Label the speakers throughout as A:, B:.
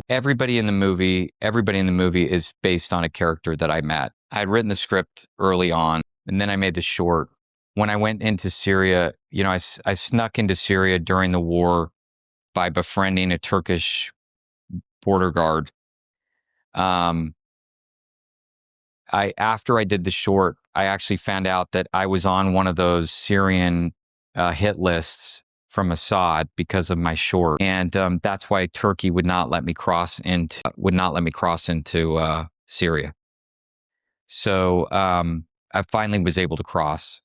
A: everybody in the movie is based on a character that I met. I had written the script early on, and then I made the short. When I went into Syria, I snuck into Syria during the war by befriending a Turkish border guard. After I did the short, I actually found out that I was on one of those Syrian hit lists from Assad because of my short, and that's why Turkey would not let me cross into Syria. So I finally was able to cross.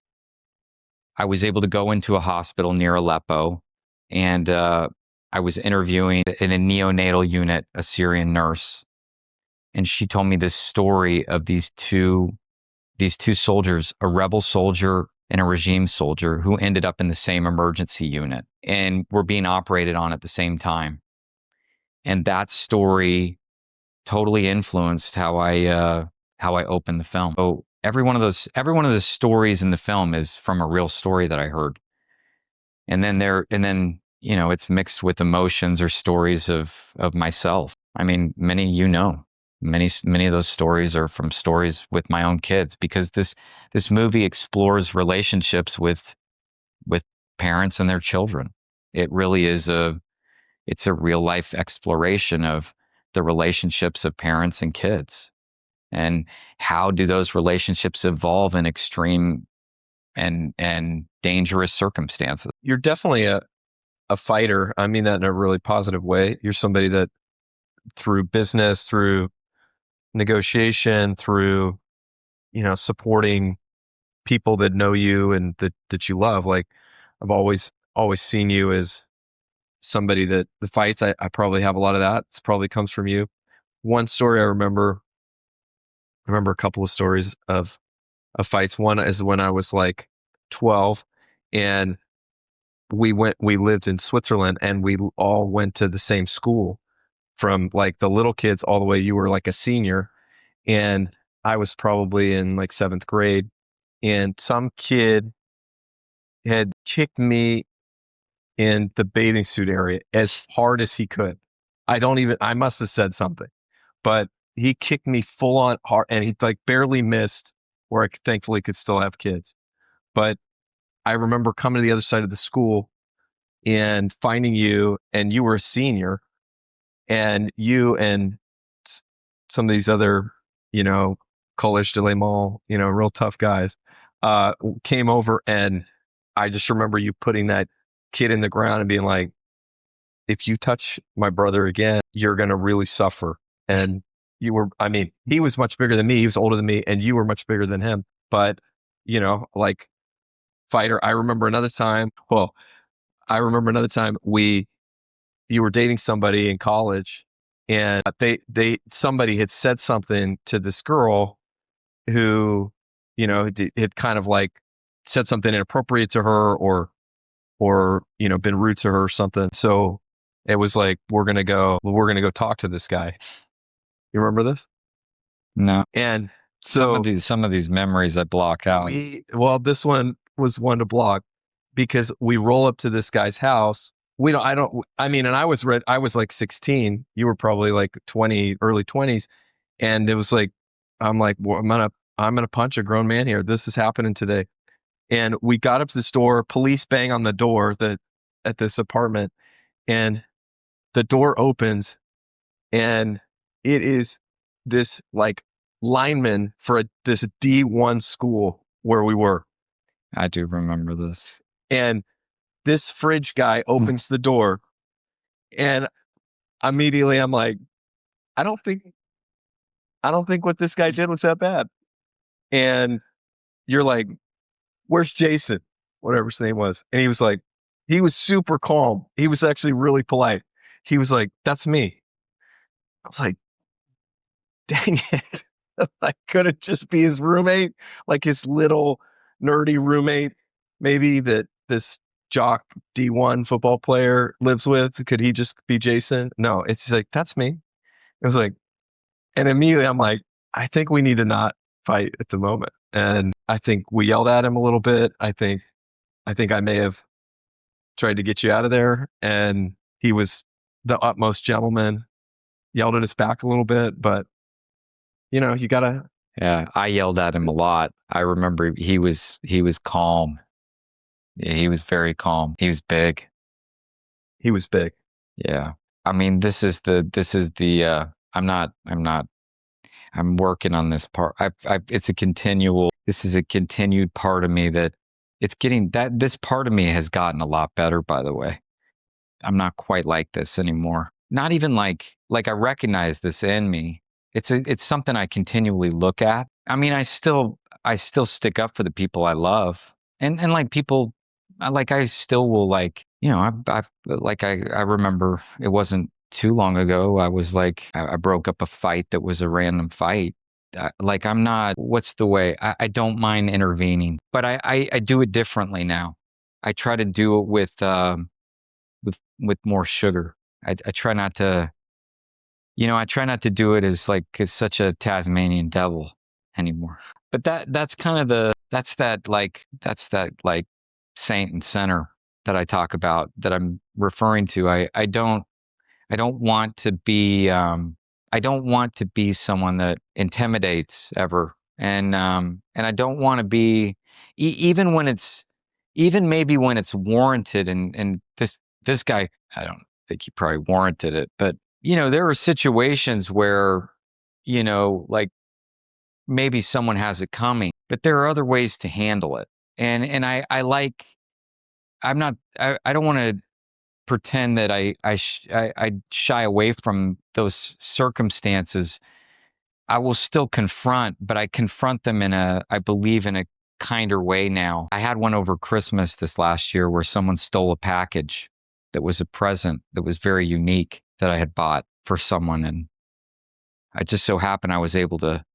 A: I was able to go into a hospital near Aleppo, and I was interviewing in a neonatal unit a Syrian nurse, and she told me this story of these two soldiers, a rebel soldier and a regime soldier, who ended up in the same emergency unit and were being operated on at the same time. And that story totally influenced how I opened the film. So every one of those stories in the film is from a real story that I heard. And then it's mixed with emotions or stories of myself. I mean, many of those stories are from stories with my own kids, because this movie explores relationships with parents and their children. It really is it's a real life exploration of the relationships of parents and kids, and how do those relationships evolve in extreme and dangerous circumstances.
B: You're definitely a fighter. I mean that in a really positive way. You're somebody that through business, through negotiation, through, supporting people that know you and that you love. Like, I've always seen you as somebody that the fights, I probably have a lot of that. It probably comes from you. One story I remember a couple of stories of fights. One is when I was like 12, and we lived in Switzerland, and we all went to the same school, from like the little kids all the way. You were like a senior, and I was probably in like 7th grade, and some kid had kicked me in the bathing suit area as hard as he could. I must have said something, but he kicked me full on hard, and he like barely missed where I thankfully could still have kids. But I remember coming to the other side of the school and finding you, and you were a senior, and you and some of these other, Collège de Léman, real tough guys, came over, and I just remember you putting that kid in the ground and being like, if you touch my brother again, you're going to really suffer. And he was much bigger than me. He was older than me, and you were much bigger than him. But, like, fighter. I remember another time you were dating somebody in college, and somebody had said something to this girl who, had kind of like said something inappropriate to her, or been rude to her or something. So it was like, we're going to go talk to this guy. You remember this?
A: No.
B: And so
A: some of these memories I block out.
B: This one was one to block, because we roll up to this guy's house. And I was like 16. You were probably like 20, early 20s. And it was like, I'm like, well, I'm going to punch a grown man here. This is happening today. And we got up to this door, police bang on the door at this apartment, and the door opens, and it is this like lineman for this D1 school where we were.
A: I do remember this.
B: And this fridge guy opens the door, and immediately I'm like, I don't think what this guy did was that bad. And you're like, where's Jason? Whatever his name was. And he was super calm. He was actually really polite. He was like, that's me. I was like, dang it. I couldn't just be his roommate, like his little nerdy roommate, maybe that this jock D1 football player lives with. Could he just be Jason? No, it's like, that's me. It was like, and immediately I'm like, I think we need to not fight at the moment. And I think we yelled at him a little bit. I think I may have tried to get you out of there, and he was the utmost gentleman. yelled at us back a little bit, but you gotta.
A: Yeah, I yelled at him a lot. I remember he was calm. Yeah, he was very calm. He was big.
B: He was big.
A: Yeah. I mean, this is the I'm working on this part. It's a continual, this is a continued part of me that it's getting that this part of me has gotten a lot better, by the way. I'm not quite like this anymore. Not even like I recognize this in me. It's something I continually look at. I mean, I still stick up for the people I love. And like people I still will I remember it wasn't too long ago. I was I broke up a fight that was a random fight. I'm not, what's the way? I don't mind intervening, but I do it differently now. I try to do it with more sugar. I try not to, I try not to do it as such a Tasmanian devil anymore. But that's kind of that's that saint and sinner that I talk about, that I'm referring to. I don't want to be I don't want to be someone that intimidates ever. And I don't want to be even when it's, even maybe when it's warranted. And this guy, I don't think he probably warranted it, but there are situations where, like maybe someone has it coming, but there are other ways to handle it. And I'm not, I don't want to pretend that I shy away from those circumstances. I will still confront, but I confront them I believe in a kinder way now. I had one over Christmas this last year where someone stole a package that was a present that was very unique that I had bought for someone. And I just so happened I was able to,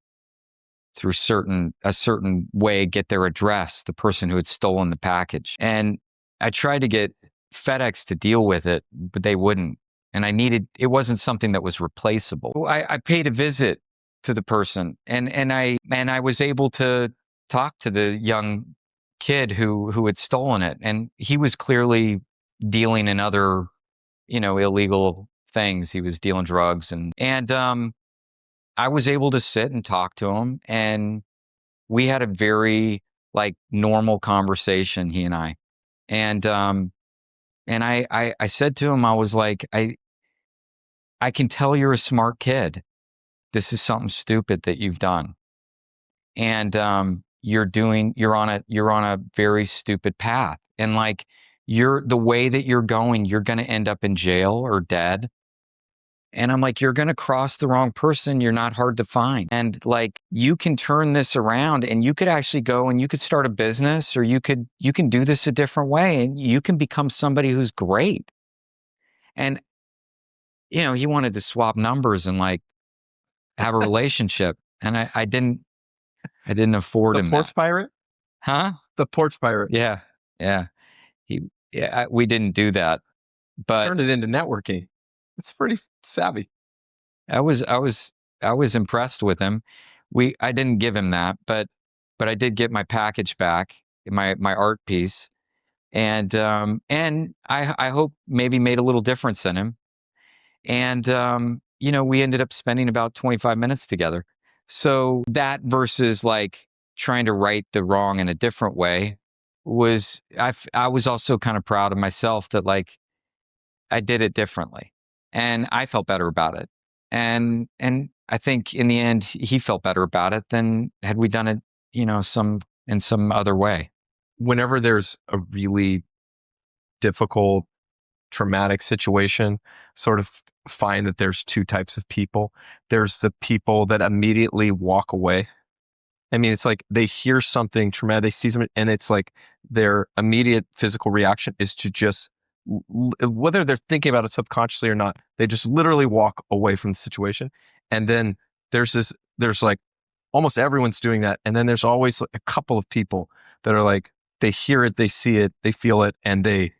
A: through a certain way, get their address, the person who had stolen the package. And I tried to get FedEx to deal with it, but they wouldn't. And it wasn't something that was replaceable. I paid a visit to the person, and I was able to talk to the young kid who had stolen it. And he was clearly dealing in other, illegal things. He was dealing drugs, and I was able to sit and talk to him, and we had a very normal conversation, he and I. And I said to him, I was like, I can tell you're a smart kid. This is something stupid that you've done. And you're on a very stupid path. And the way that you're going, you're gonna end up in jail or dead. And I'm like, you're going to cross the wrong person. You're not hard to find. And you can turn this around, and you could actually go and you could start a business, or you can do this a different way, and you can become somebody who's great. And, he wanted to swap numbers and have a relationship. And I didn't afford
B: The
A: him
B: porch
A: that.
B: pirate?
A: Huh?
B: The porch pirate.
A: Yeah. Yeah. We didn't do that, but
B: Turned it into networking. It's pretty savvy.
A: I was impressed with him. I didn't give him that, but I did get my package back, my art piece, and I hope maybe made a little difference in him. And we ended up spending about 25 minutes together. So that versus trying to right the wrong in a different way I was also kind of proud of myself that I did it differently, and I felt better about it. And I think in the end, he felt better about it than had we done it, in some other way.
B: Whenever there's a really difficult, traumatic situation, sort of find that there's two types of people. There's the people that immediately walk away. I mean, it's like they hear something traumatic, they see something, and it's like their immediate physical reaction is to just, whether they're thinking about it subconsciously or not, they just literally walk away from the situation. And then there's almost everyone's doing that. And then there's always a couple of people that are they hear it, they see it, they feel it, and they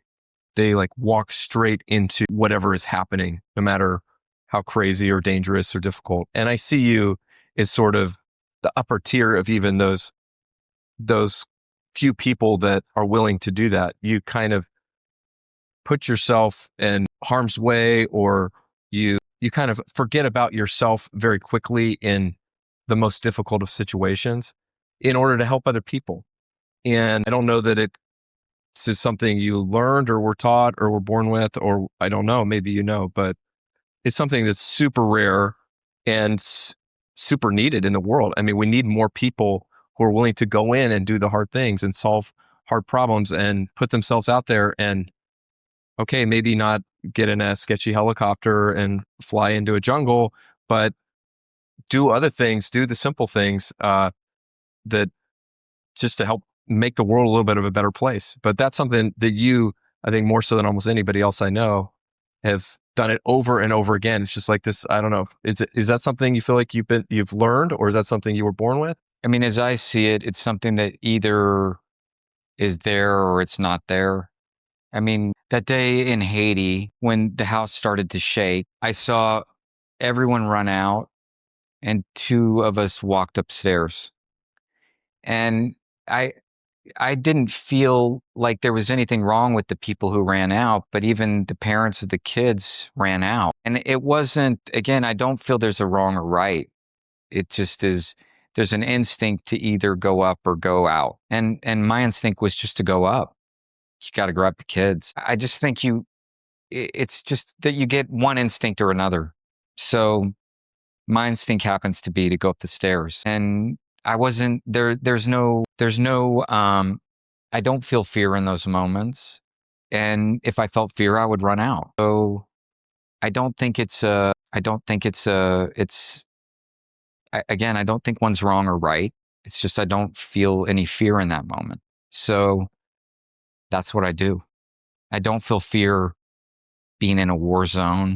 B: walk straight into whatever is happening, no matter how crazy or dangerous or difficult. And I see you as sort of the upper tier of even those few people that are willing to do that. You kind of put yourself in harm's way, or you you kind of forget about yourself very quickly in the most difficult of situations in order to help other people. And I don't know that this is something you learned or were taught or were born with, or I don't know, maybe you know, but it's something that's super rare and super needed in the world. I mean, we need more people who are willing to go in and do the hard things and solve hard problems and put themselves out there and, okay, maybe not get in a sketchy helicopter and fly into a jungle, but do other things, do the simple things that just to help make the world a little bit of a better place. But that's something that you, I think more so than almost anybody else I know, have done it over and over again. It's just like this, I don't know. Is that something you feel like you've learned, or is that something you were born with?
A: I mean, as I see it, it's something that either is there or it's not there. I mean, that day in Haiti, when the house started to shake, I saw everyone run out and two of us walked upstairs. And I I didn't feel like there was anything wrong with the people who ran out, but even the parents of the kids ran out. And it wasn't, again, I don't feel there's a wrong or right. It just is, there's an instinct to either go up or go out. And my instinct was just to go up. You got to grab the kids. I just think it's just that you get one instinct or another. So my instinct happens to be to go up the stairs. And I wasn't there. I don't feel fear in those moments. And if I felt fear, I would run out. So I don't think again, I don't think one's wrong or right. It's just, I don't feel any fear in that moment. So that's what I do. I don't feel fear being in a war zone.